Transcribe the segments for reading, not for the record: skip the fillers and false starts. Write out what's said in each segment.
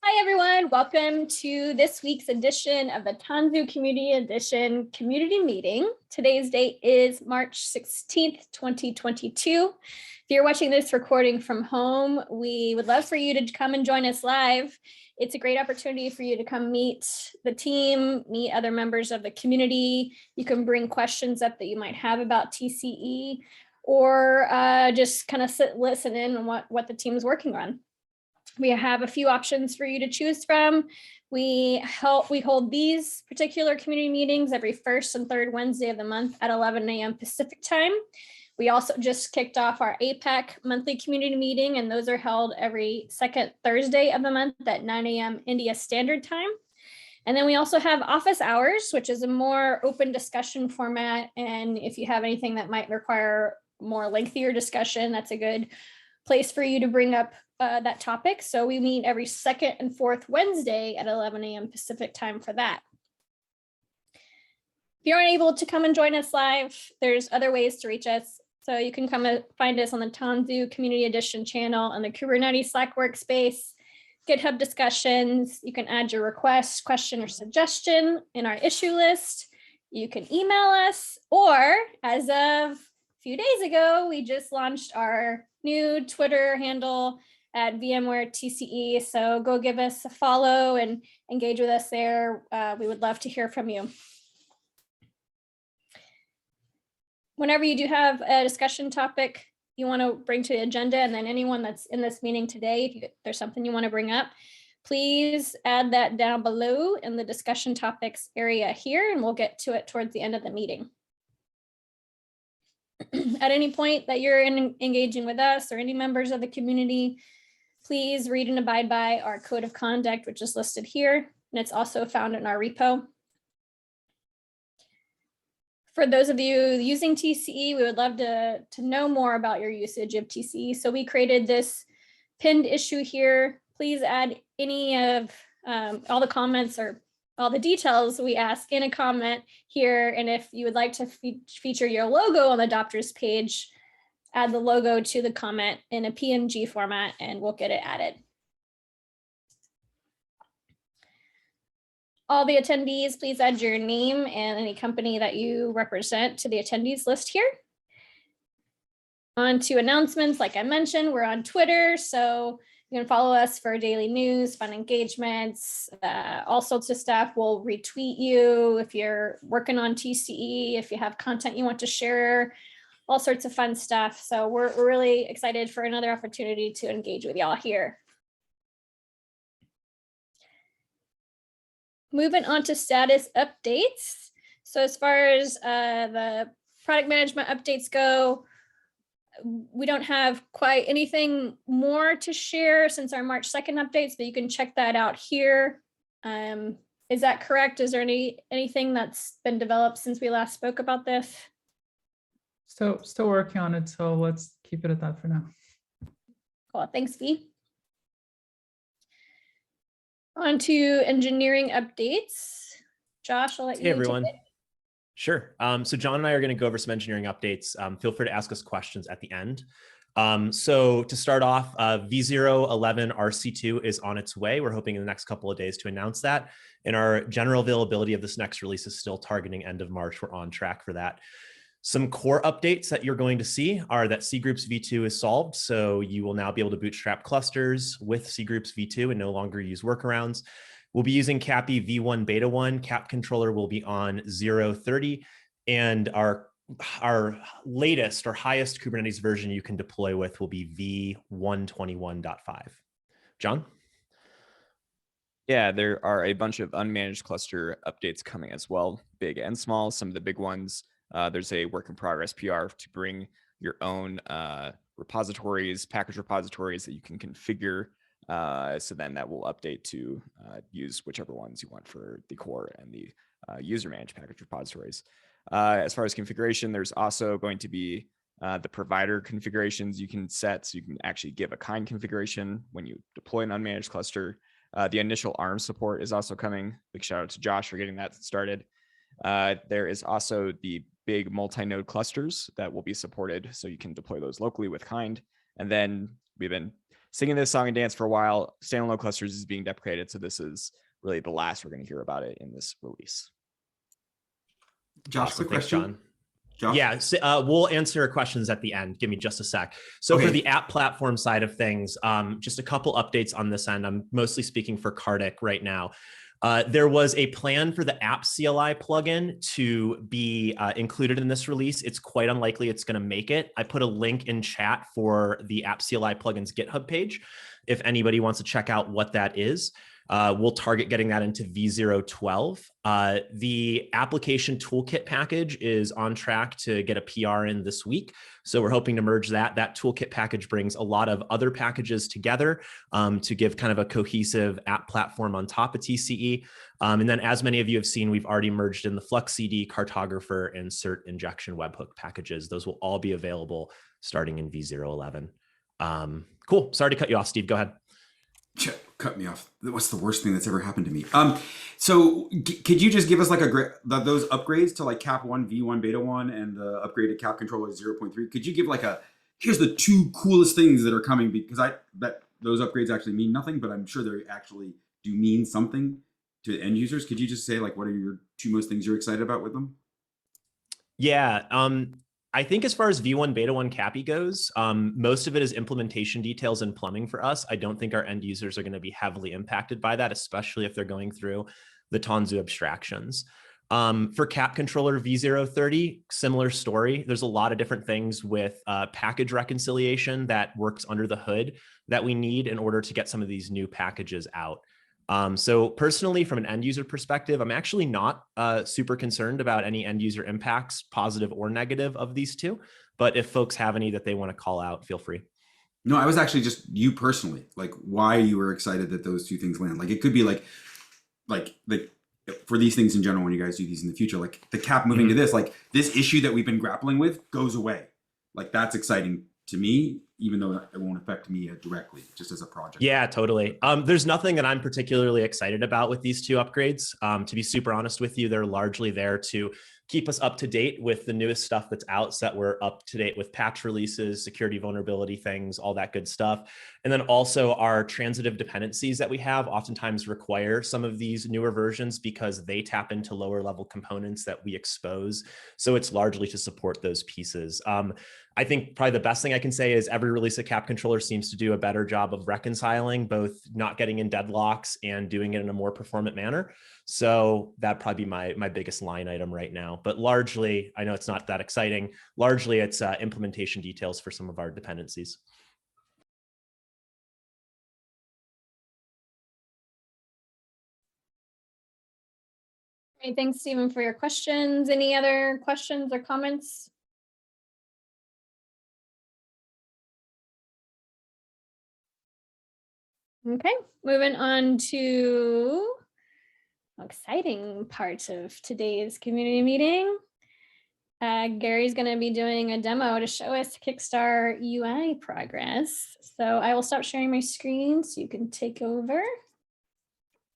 Hi, everyone. Welcome to this week's edition of the Tanzu Community Edition Community Meeting. Today's date is March 16th, 2022. If you're watching this recording from home, we would love for you to come and join us live. It's a great opportunity for you to come meet the team, meet other members of the community. You can bring questions up that you might have about TCE, or just kind of listen in on what the team's working on. We have a few options for you to choose from. We hold these particular community meetings every first and third Wednesday of the month at 11 a.m. Pacific time. We also just kicked off our APAC monthly community meeting, and those are held every second Thursday of the month at 9 a.m. India Standard Time. And then we also have office hours, which is a more open discussion format. And if you have anything that might require more lengthier discussion, that's a good place for you to bring up that topic. So we meet every second and fourth Wednesday at 11 a.m. Pacific time for that. If you're unable to come and join us live, there's other ways to reach us. So you can come and find us on the Tanzu Community Edition channel on the Kubernetes Slack workspace, GitHub discussions. You can add your request, question, or suggestion in our issue list. You can email us, or as of a few days ago, we just launched our new Twitter handle at VMware TCE. So go give us a follow and engage with us there. We would love to hear from you. Whenever you do have a discussion topic you want to bring to the agenda, and then anyone that's in this meeting today, if there's something you want to bring up, please add that down below in the discussion topics area here, and we'll get to it towards the end of the meeting. At any point that you're engaging with us or any members of the community, please read and abide by our code of conduct, which is listed here, and it's also found in our repo. For those of you using TCE, we would love to know more about your usage of TCE. So we created this pinned issue here. Please add any of all the comments or all the details we ask in a comment here. And if you would like to feature your logo on the adopters page, add the logo to the comment in a PNG format and we'll get it added. All the attendees, please add your name and any company that you represent to the attendees list here. On to announcements, like I mentioned, we're on Twitter, so you can follow us for daily news, fun engagements, all sorts of stuff. We'll retweet you if you're working on TCE, if you have content you want to share, all sorts of fun stuff. So we're really excited for another opportunity to engage with y'all here. Moving on to status updates. So as far as the product management updates go, we don't have quite anything more to share since our March 2nd updates, but you can check that out here. Is that correct? Is there anything that's been developed since we last spoke about this? Still working on it, so let's keep it at that for now. Cool, thanks, V. On to engineering updates. Josh, I'll let you. Hey, everyone. Sure. So John and I are going to go over some engineering updates. Feel free to ask us questions at the end. So to start off, V011 RC2 is on its way. We're hoping in the next couple of days to announce that. And our general availability of this next release is still targeting end of March. We're on track for that. Some core updates that you're going to see are that cgroups v2 is solved. So you will now be able to bootstrap clusters with cgroups v2 and no longer use workarounds. We'll be using CAPI v1 beta 1. CAP controller will be on 0.30. And our latest or highest Kubernetes version you can deploy with will be v121.5. John? Yeah, there are a bunch of unmanaged cluster updates coming as well, big and small. Some of the big ones. There's a work in progress PR to bring your own repositories, package repositories that you can configure. So then that will update to use whichever ones you want for the core and the user managed package repositories. As far as configuration, there's also going to be the provider configurations you can set. So you can actually give a kind configuration when you deploy an unmanaged cluster. The initial ARM support is also coming. Big shout out to Josh for getting that started. There is also the big multi-node clusters that will be supported, so you can deploy those locally with kind. And then we've been singing this song and dance for a while. Standalone clusters is being deprecated, so this is really the last we're going to hear about it in this release. Josh, Awesome. quick Thanks, question. John. Josh? Yeah, so, we'll answer questions at the end. Give me just a sec. So Okay. for the app platform side of things, just a couple updates on this end. I'm mostly speaking for Cardic right now. There was a plan for the app CLI plugin to be included in this release. It's quite unlikely it's going to make it. I put a link in chat for the app CLI plugins GitHub page if anybody wants to check out what that is. We'll target getting that into V012. The application toolkit package is on track to get a PR in this week. So we're hoping to merge that. That toolkit package brings a lot of other packages together to give kind of a cohesive app platform on top of TCE. And then as many of you have seen, we've already merged in the Flux CD, Cartographer, and Cert Injection webhook packages. Those will all be available starting in V011. Cool. Sorry to cut you off, Steve. Go ahead. Cut me off. What's the worst thing that's ever happened to me? So could you just give us like those upgrades to like Cap 1, V1, Beta 1, and the upgrade to Cap Controller 0.3? Could you give like here's the 2 coolest things that are coming? Because I bet those upgrades actually mean nothing, but I'm sure they actually do mean something to end users. Could you just say like, what are your 2 most things you're excited about with them? Yeah. I think as far as V1 Beta 1 CAPI goes, most of it is implementation details and plumbing for us. I don't think our end users are going to be heavily impacted by that, especially if they're going through the Tanzu abstractions. For Cap Controller V030, similar story. There's a lot of different things with package reconciliation that works under the hood that we need in order to get some of these new packages out. So personally, from an end user perspective, I'm actually not super concerned about any end user impacts, positive or negative, of these 2. But if folks have any that they want to call out, feel free. No, I was actually just you personally, like why you were excited that those 2 things land. Like it could be like for these things in general, when you guys do these in the future, like the cap moving to this, like this issue that we've been grappling with goes away. Like that's exciting to me, even though it won't affect me directly, just as a project. Yeah, totally. There's nothing that I'm particularly excited about with these 2 upgrades. To be super honest with you, they're largely there to keep us up to date with the newest stuff that's out, so that we're up to date with patch releases, security vulnerability things, all that good stuff. And then also our transitive dependencies that we have oftentimes require some of these newer versions because they tap into lower level components that we expose. So it's largely to support those pieces. I think probably the best thing I can say is every release of Cap Controller seems to do a better job of reconciling both not getting in deadlocks and doing it in a more performant manner. So that'd probably be my biggest line item right now. But largely, I know it's not that exciting. Largely, it's implementation details for some of our dependencies. Great, thanks, Stephen, for your questions. Any other questions or comments? Okay, moving on to exciting part of today's community meeting. Gary's going to be doing a demo to show us Kickstarter UI progress. So I will stop sharing my screen so you can take over.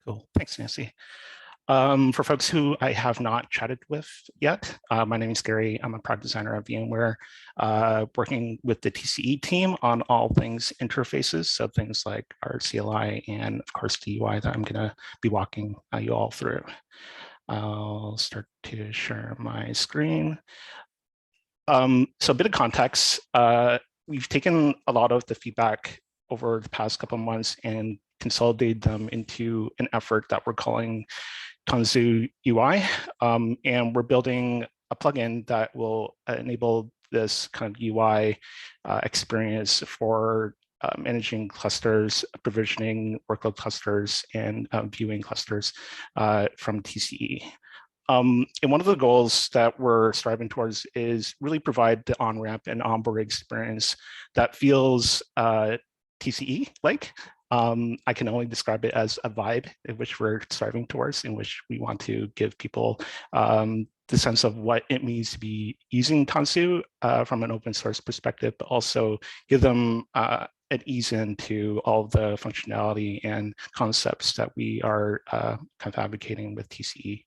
Cool. Thanks, Nancy. For folks who I have not chatted with yet, my name is Gary. I'm a product designer at VMware, working with the TCE team on all things interfaces, so things like our CLI and, of course, the UI that I'm going to be walking you all through. I'll start to share my screen. So a bit of context. We've taken a lot of the feedback over the past couple of months and consolidated them into an effort that we're calling Kanzu Ui, and we're building a plugin that will enable this kind of UI experience for managing clusters, provisioning workload clusters, and viewing clusters from TCE. And one of the goals that we're striving towards is really provide the on-ramp and onboard experience that feels TCE-like. I can only describe it as a vibe in which we're striving towards, in which we want to give people the sense of what it means to be using Tanzu from an open source perspective, but also give them an ease into all the functionality and concepts that we are kind of advocating with TCE.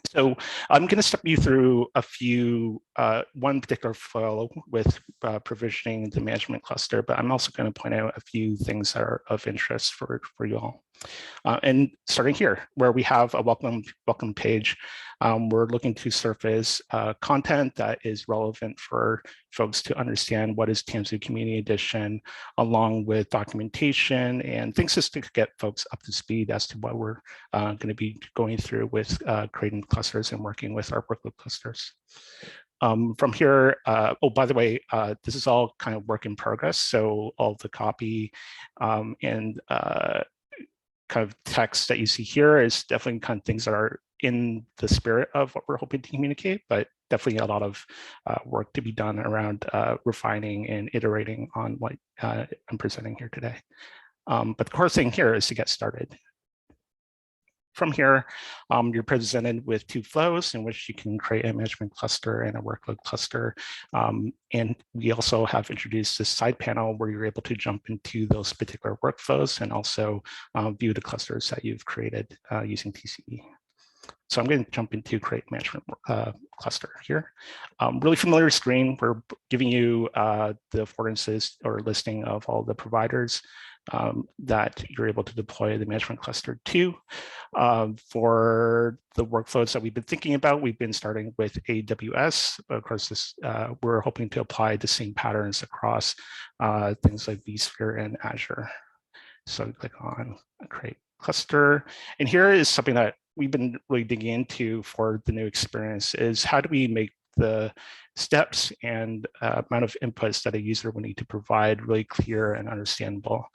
So I'm going to step you through a few, one particular flow with provisioning the management cluster, but I'm also going to point out a few things that are of interest for you all. And starting here, where we have a welcome page, we're looking to surface content that is relevant for folks to understand what is Tanzu Community Edition, along with documentation and things just to get folks up to speed as to what we're going to be going through with creating clusters and working with our workload clusters. From here, oh, by the way, this is all kind of work in progress. So all the copy and kind of text that you see here is definitely kind of things that are in the spirit of what we're hoping to communicate, but definitely a lot of work to be done around refining and iterating on what I'm presenting here today. But the core thing here is to get started. From here, you're presented with two flows in which you can create a management cluster and a workload cluster. And we also have introduced this side panel where you're able to jump into those particular workflows and also view the clusters that you've created using TCE. So I'm going to jump into create management cluster here. Really familiar screen. We're giving you the affordances or listing of all the providers that you're able to deploy the management cluster to. For the workflows that we've been thinking about, we've been starting with AWS. Of course, we're hoping to apply the same patterns across things like vSphere and Azure. So click on create cluster. And here is something that we've been really digging into for the new experience is how do we make the steps and amount of inputs that a user will need to provide really clear and understandable.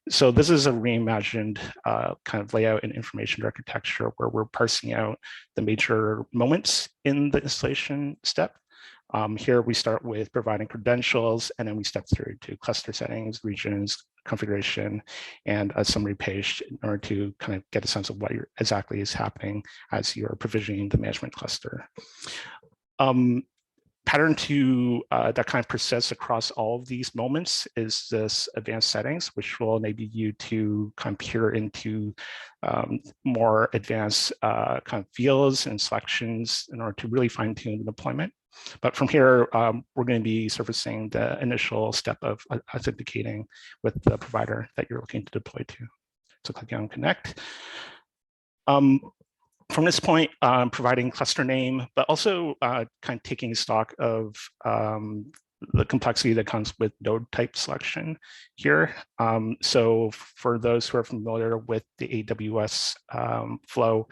So this is a reimagined kind of layout and information architecture where we're parsing out the major moments in the installation step. Here we start with providing credentials, and then we step through to cluster settings, regions, configuration, and a summary page in order to kind of get a sense of what exactly is happening as you're provisioning the management cluster. Pattern to that kind of persists across all of these moments is this advanced settings, which will enable you to kind of peer into more advanced kind of fields and selections in order to really fine tune the deployment. But from here, we're going to be surfacing the initial step of authenticating with the provider that you're looking to deploy to. So click on connect. From this point, providing cluster name, but also kind of taking stock of the complexity that comes with node type selection here. So for those who are familiar with the AWS flow,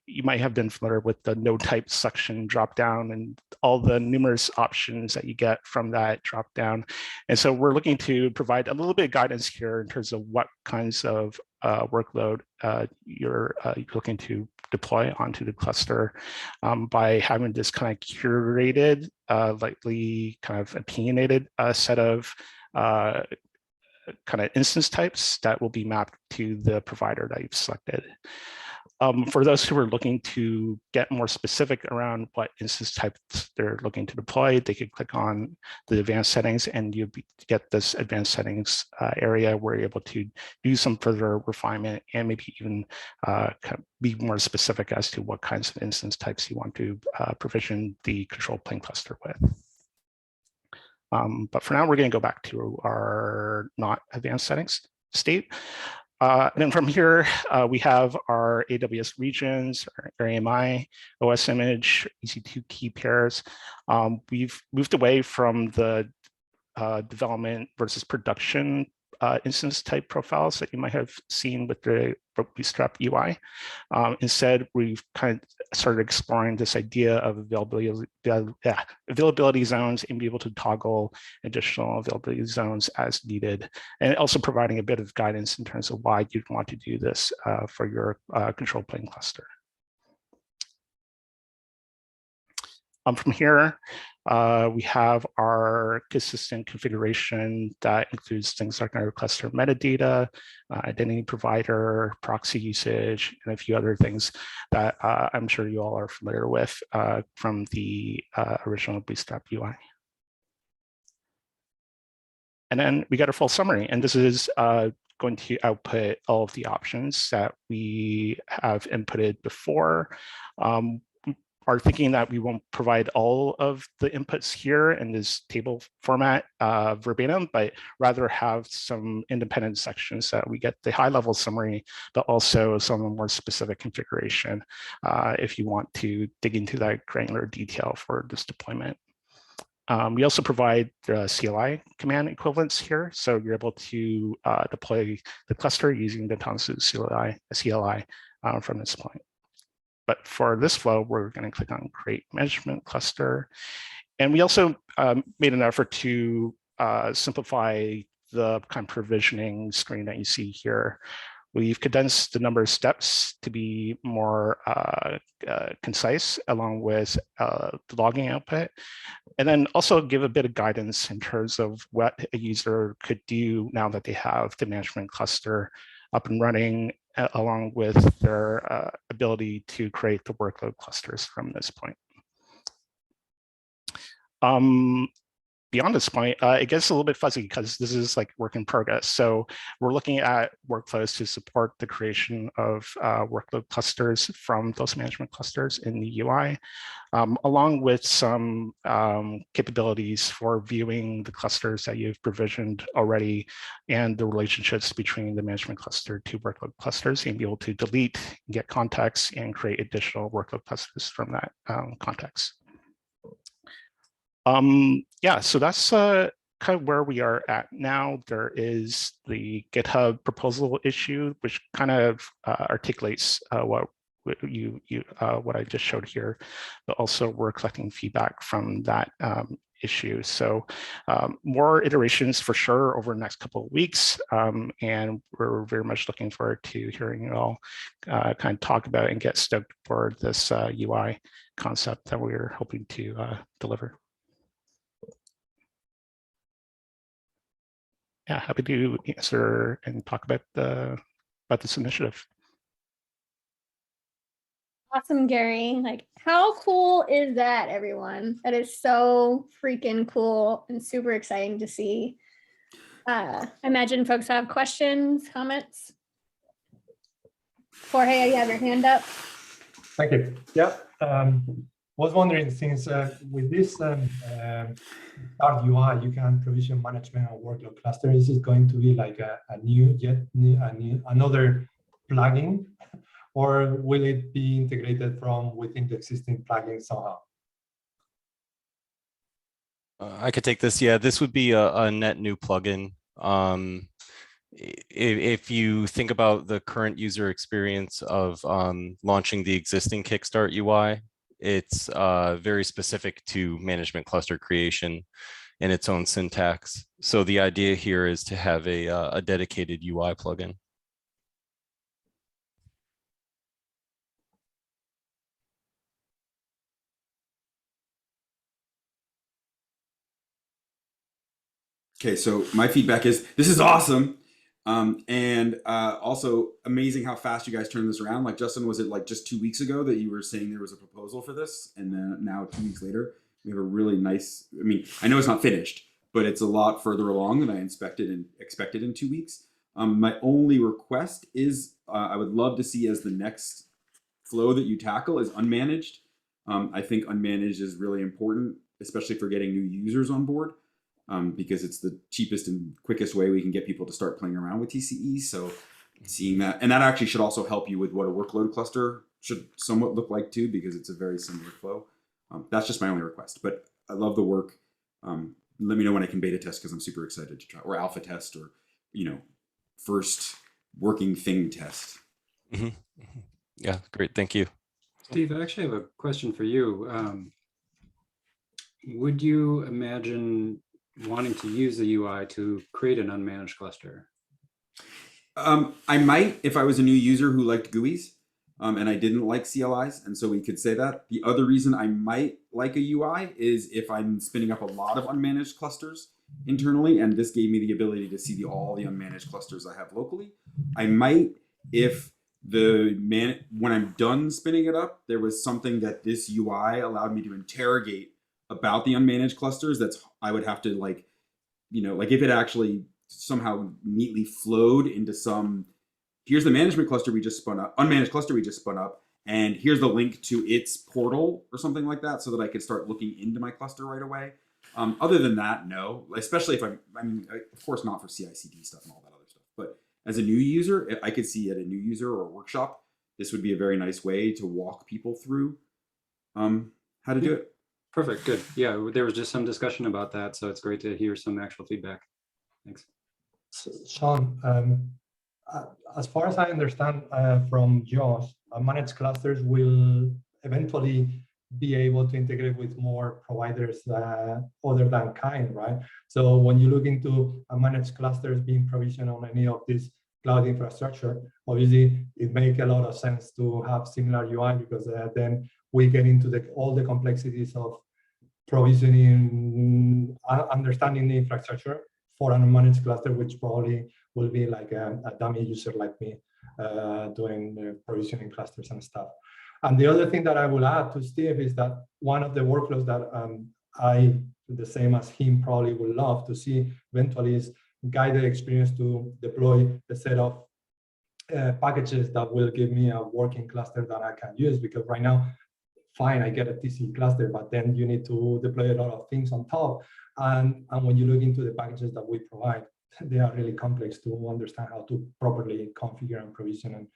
you might have been familiar with the node type selection dropdown and all the numerous options that you get from that dropdown. And so we're looking to provide a little bit of guidance here in terms of what kinds of workload you're looking to deploy onto the cluster by having this kind of curated, lightly kind of opinionated set of kind of instance types that will be mapped to the provider that you've selected. For those who are looking to get more specific around what instance types they're looking to deploy, they could click on the advanced settings and you get this advanced settings area where you're able to do some further refinement and maybe even kind of be more specific as to what kinds of instance types you want to provision the control plane cluster with. But for now, we're going to go back to our not advanced settings state. And then from here, we have our AWS regions, our AMI, OS image, EC2 key pairs. We've moved away from the development versus production instance type profiles that you might have seen with the Bootstrap UI. Instead, we've kind of started exploring this idea of availability zones and be able to toggle additional availability zones as needed, and also providing a bit of guidance in terms of why you'd want to do this for your control plane cluster. From here, we have our consistent configuration that includes things like our cluster metadata, identity provider, proxy usage, and a few other things that I'm sure you all are familiar with from the original Bootstrap UI. And then we got a full summary, and this is going to output all of the options that we have inputted before. are thinking that we won't provide all of the inputs here in this table format verbatim, but rather have some independent sections that we get the high level summary, but also some more specific configuration if you want to dig into that granular detail for this deployment. We also provide the CLI command equivalents here. So you're able to deploy the cluster using the Tanzu CLI from this point. But for this flow, we're going to click on Create Management Cluster. And we also made an effort to simplify the kind of provisioning screen that you see here. We've condensed the number of steps to be more concise, along with the logging output, and then also give a bit of guidance in terms of what a user could do now that they have the management cluster up and running, along with their ability to create the workload clusters from this point. Beyond this point, it gets a little bit fuzzy because this is like work in progress. So we're looking at workflows to support the creation of workload clusters from those management clusters in the UI, along with some capabilities for viewing the clusters that you've provisioned already and the relationships between the management cluster to workload clusters, and be able to delete, get context, and create additional workload clusters from that context. Yeah, so that's kind of where we are at now. There is the GitHub proposal issue, which kind of articulates what I just showed here, but also we're collecting feedback from that issue. So more iterations for sure over the next couple of weeks, and we're very much looking forward to hearing you all kind of talk about it and get stoked for this UI concept that we're hoping to deliver. Yeah, happy to answer and talk about this initiative. Awesome, Gary. Like, how cool is that, everyone? That is so freaking cool and super exciting to see. I imagine folks have questions, comments. Jorge, you have your hand up. Thank you. Yeah, was wondering, since with this Start UI, you can provision management of workload cluster. Is it going to be like another plugin, or will it be integrated from within the existing plugin somehow? I could take this. Yeah, this would be a net new plugin. If you think about the current user experience of launching the existing Kickstart UI, it's very specific to management cluster creation and its own syntax. So the idea here is to have a dedicated UI plugin. Okay, so my feedback is this is awesome. And also amazing how fast you guys turned this around. Like, Justin, was it like just 2 weeks ago that you were saying there was a proposal for this? And then now 2 weeks later, we have a really nice, I mean, I know it's not finished, but it's a lot further along than I expected in 2 weeks. My only request is I would love to see as the next flow that you tackle is unmanaged. I think unmanaged is really important, especially for getting new users on board. Because it's the cheapest and quickest way we can get people to start playing around with TCE. So seeing that, and that actually should also help you with what a workload cluster should somewhat look like too, because it's a very similar flow. That's just my only request, but I love the work. Let me know when I can beta test, because I'm super excited to try, or alpha test, or, you know, first working thing test. Mm-hmm. Yeah, great, thank you. Steve, I actually have a question for you. Would you imagine wanting to use the UI to create an unmanaged cluster? I might, if I was a new user who liked GUIs, and I didn't like CLIs, and so we could say that. The other reason I might like a UI is if I'm spinning up a lot of unmanaged clusters internally, and this gave me the ability to see all the unmanaged clusters I have locally. I might, if when I'm done spinning it up, there was something that this UI allowed me to interrogate about the unmanaged clusters, I would have to, like, you know, like if it actually somehow neatly flowed into some, here's the management cluster we just spun up, unmanaged cluster we just spun up, and here's the link to its portal or something like that, so that I could start looking into my cluster right away. Other than that, no. Especially if I mean, of course, not for CI/CD stuff and all that other stuff. But as a new user, I could see at a new user or a workshop, this would be a very nice way to walk people through how to do it. Perfect. Good. Yeah, there was just some discussion about that, so it's great to hear some actual feedback. Thanks. So, Sean, as far as I understand from Josh, managed clusters will eventually be able to integrate with more providers other than Kind, right? So when you look into managed clusters being provisioned on any of these cloud infrastructure, obviously it makes a lot of sense to have similar UI, because then we get into all the complexities of provisioning, understanding the infrastructure for a managed cluster, which probably will be like a dummy user like me doing provisioning clusters and stuff. And the other thing that I will add to Steve is that one of the workflows that I, the same as him, probably would love to see eventually is guided experience to deploy a set of packages that will give me a working cluster that I can use. Because right now, fine, I get a TCE cluster, but then you need to deploy a lot of things on top. And when you look into the packages that we provide, they are really complex to understand how to properly configure and provision, and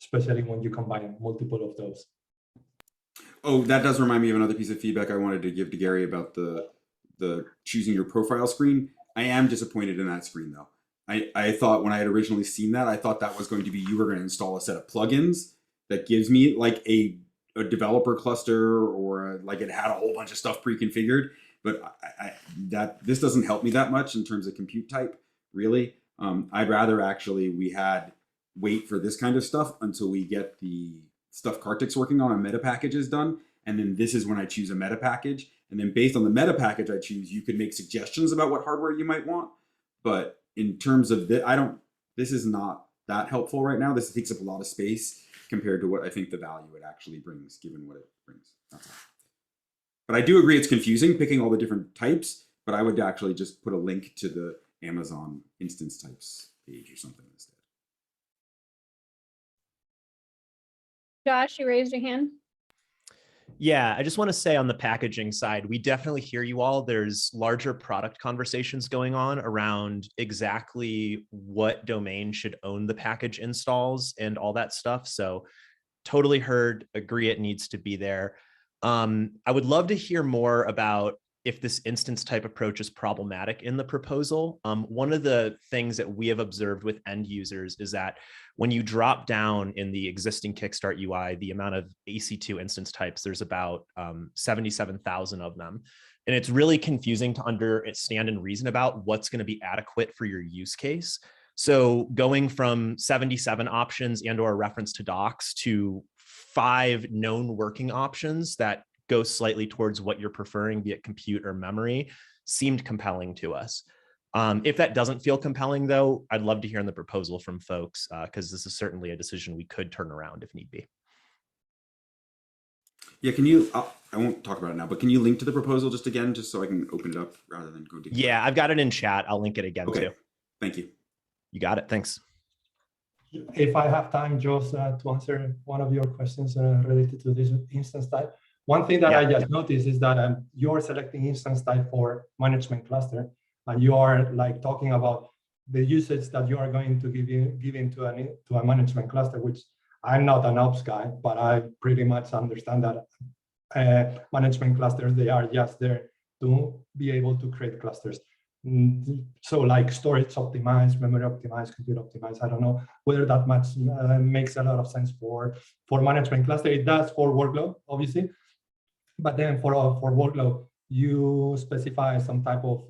especially when you combine multiple of those. Oh, that does remind me of another piece of feedback I wanted to give to Gary about the choosing your profile screen. I am disappointed in that screen though. I thought when I had originally seen that, I thought that was going to be you were going to install a set of plugins that gives me like a developer cluster, or like it had a whole bunch of stuff pre-configured. But this doesn't help me that much in terms of compute type, really. I'd rather actually wait for this kind of stuff until we get the stuff Kartik's working on meta packages done. And then this is when I choose a meta package. And then based on the meta package I choose, you could make suggestions about what hardware you might want. But in terms of this is not that helpful right now. This takes up a lot of space compared to what I think the value it actually brings, given what it brings. That's all. But I do agree it's confusing picking all the different types, but I would actually just put a link to the Amazon instance types page or something instead. Josh, you raised your hand. Yeah, I just want to say on the packaging side, we definitely hear you all. There's larger product conversations going on around exactly what domain should own the package installs and all that stuff. So totally heard, agree it needs to be there. I would love to hear more about if this instance type approach is problematic in the proposal. One of the things that we have observed with end users is that when you drop down in the existing Kickstart UI, the amount of EC2 instance types, there's about 77,000 of them. And it's really confusing to understand and reason about what's going to be adequate for your use case. So going from 77 options and or reference to docs to 5 known working options that go slightly towards what you're preferring, be it compute or memory, seemed compelling to us. If that doesn't feel compelling, though, I'd love to hear in the proposal from folks, because this is certainly a decision we could turn around if need be. Yeah, can you, I won't talk about it now, but can you link to the proposal just again, just so I can open it up rather than go deep? Yeah, I've got it in chat. I'll link it again too. Thank you. You got it. Thanks. If I have time, Josh, to answer one of your questions related to this instance type. One thing that I just noticed is that you're selecting instance type for management cluster, and you are like talking about the usage that you are going to give into a management cluster, which I'm not an ops guy, but I pretty much understand that management clusters, they are just there to be able to create clusters. So like storage optimized, memory optimized, compute optimized. I don't know whether that much makes a lot of sense for management cluster. It does for workload, obviously. But then for workload, you specify some type of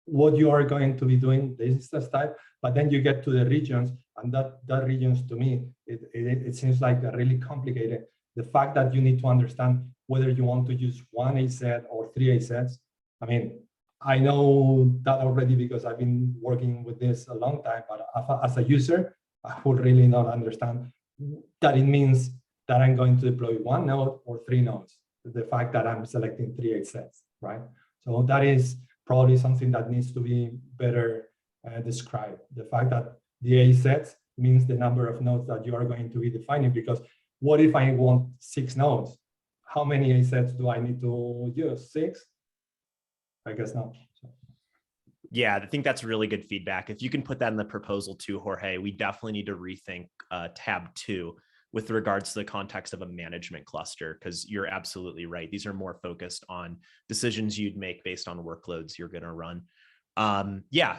what you are going to be doing, the instance type, but then you get to the regions, and that regions to me, it seems like really complicated. The fact that you need to understand whether you want to use 1 A set or 3 A sets. I mean, I know that already because I've been working with this a long time, but as a user, I would really not understand that it means that I'm going to deploy 1 node or 3 nodes. The fact that I'm selecting 3 A sets, right? So that is probably something that needs to be better described. The fact that the A sets means the number of nodes that you are going to be defining. Because what if I want 6 nodes? How many A sets do I need to use? 6? I guess not. So. Yeah, I think that's really good feedback. If you can put that in the proposal too, Jorge, we definitely need to rethink tab 2 with regards to the context of a management cluster, because you're absolutely right. These are more focused on decisions you'd make based on workloads you're going to run.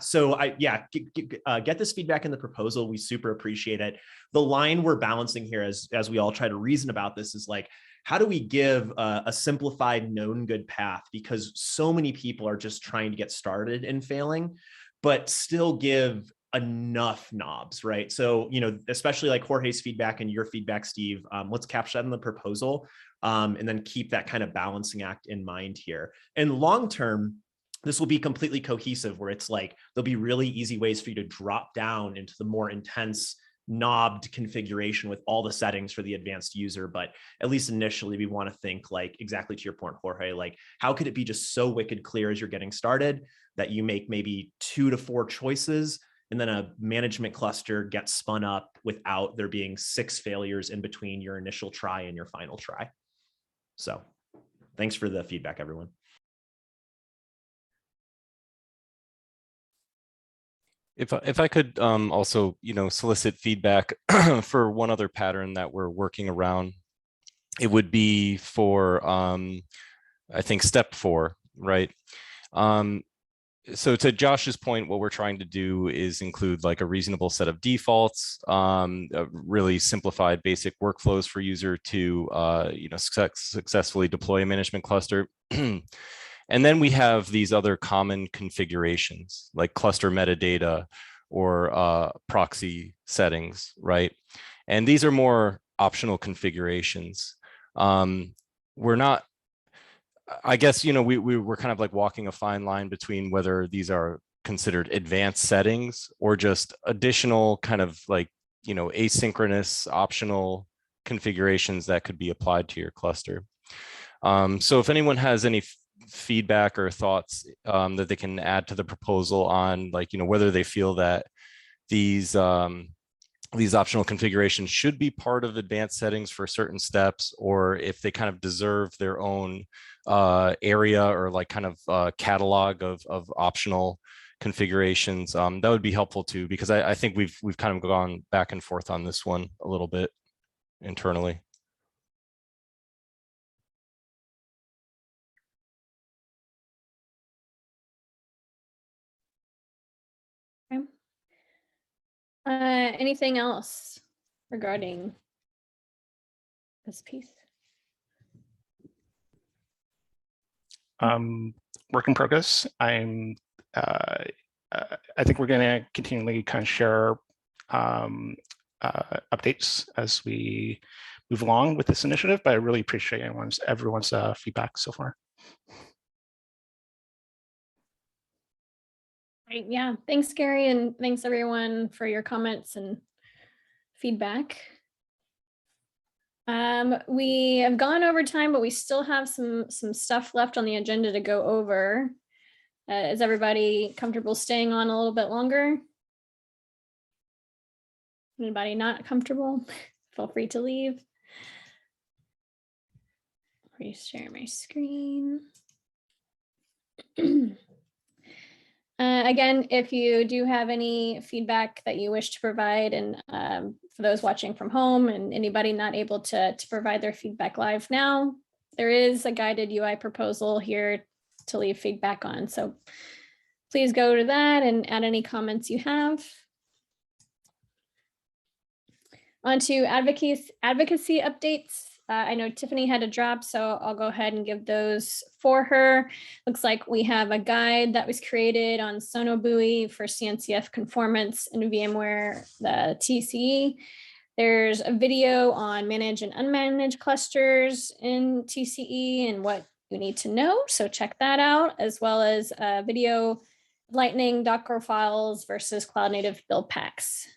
So get this feedback in the proposal. We super appreciate it. The line we're balancing here as we all try to reason about this is like, how do we give a simplified known good path? Because so many people are just trying to get started and failing, but still give enough knobs, right? So, especially like Jorge's feedback and your feedback, Steve, let's capture that in the proposal, and then keep that kind of balancing act in mind here. And long term, this will be completely cohesive, where it's like, there'll be really easy ways for you to drop down into the more intense knobbed configuration with all the settings for the advanced user. But at least initially, we want to think like, exactly to your point, Jorge, like, how could it be just so wicked clear as you're getting started that you make maybe 2 to 4 choices, and then a management cluster gets spun up without there being 6 failures in between your initial try and your final try. So thanks for the feedback, everyone. If I could also, solicit feedback for one other pattern that we're working around, it would be for, I think, step 4, right? So to Josh's point, what we're trying to do is include like a reasonable set of defaults, a really simplified basic workflows for user to, successfully deploy a management cluster. And then we have these other common configurations like cluster metadata or proxy settings, right? And these are more optional configurations. We're not, I guess, we're kind of like walking a fine line between whether these are considered advanced settings or just additional kind of like, asynchronous optional configurations that could be applied to your cluster. So if anyone has any feedback or thoughts that they can add to the proposal on, like, whether they feel that these optional configurations should be part of advanced settings for certain steps, or if they kind of deserve their own area or like kind of catalog of optional configurations, that would be helpful too, because I think we've kind of gone back and forth on this one a little bit internally. Anything else regarding this piece? Work in progress. I think we're going to continually kind of share updates as we move along with this initiative, but I really appreciate everyone's feedback so far. Great. Yeah. Thanks, Gary. And thanks everyone for your comments and feedback. We have gone over time, but we still have some stuff left on the agenda to go over. Is everybody comfortable staying on a little bit longer? Anybody not comfortable? Feel free to leave. Reshare my screen. Again, if you do have any feedback that you wish to provide, and for those watching from home and anybody not able to provide their feedback live now, there is a guided UI proposal here to leave feedback on. So please go to that and add any comments you have. On to advocacy updates. I know Tiffany had to drop, so I'll go ahead and give those for her. Looks like we have a guide that was created on Sonobui for CNCF conformance in VMware, the TCE. There's a video on manage and unmanaged clusters in TCE and what you need to know, so check that out, as well as a video Lightning Docker files versus cloud native build packs.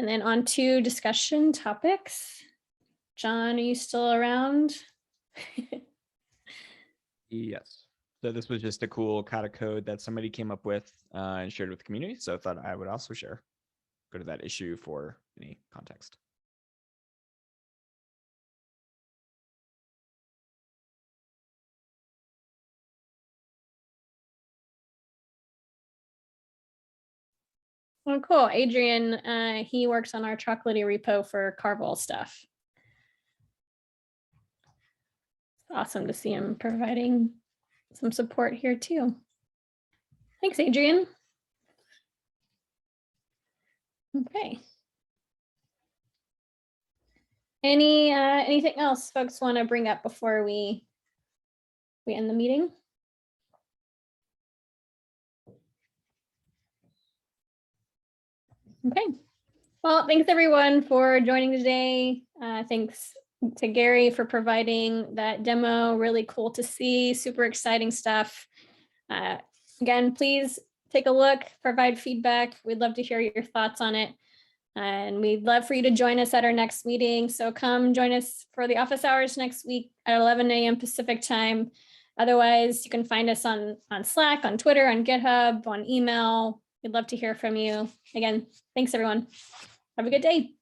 And then on to discussion topics. John, are you still around? Yes. So this was just a cool kata code that somebody came up with and shared with the community. So I thought I would also share. Go to that issue for any context. Oh, cool. Adrian, he works on our chocolatey repo for Carvel stuff. Awesome to see him providing some support here too. Thanks, Adrian. Okay. Anything else folks want to bring up before we end the meeting? Okay. Well, thanks everyone for joining today. Thanks to Gary for providing that demo. Really cool to see, super exciting stuff. Again, please take a look, provide feedback. We'd love to hear your thoughts on it. And we'd love for you to join us at our next meeting. So come join us for the office hours next week at 11 a.m. Pacific time. Otherwise, you can find us on Slack, on Twitter, on GitHub, on email. We'd love to hear from you. Again, thanks everyone. Have a good day.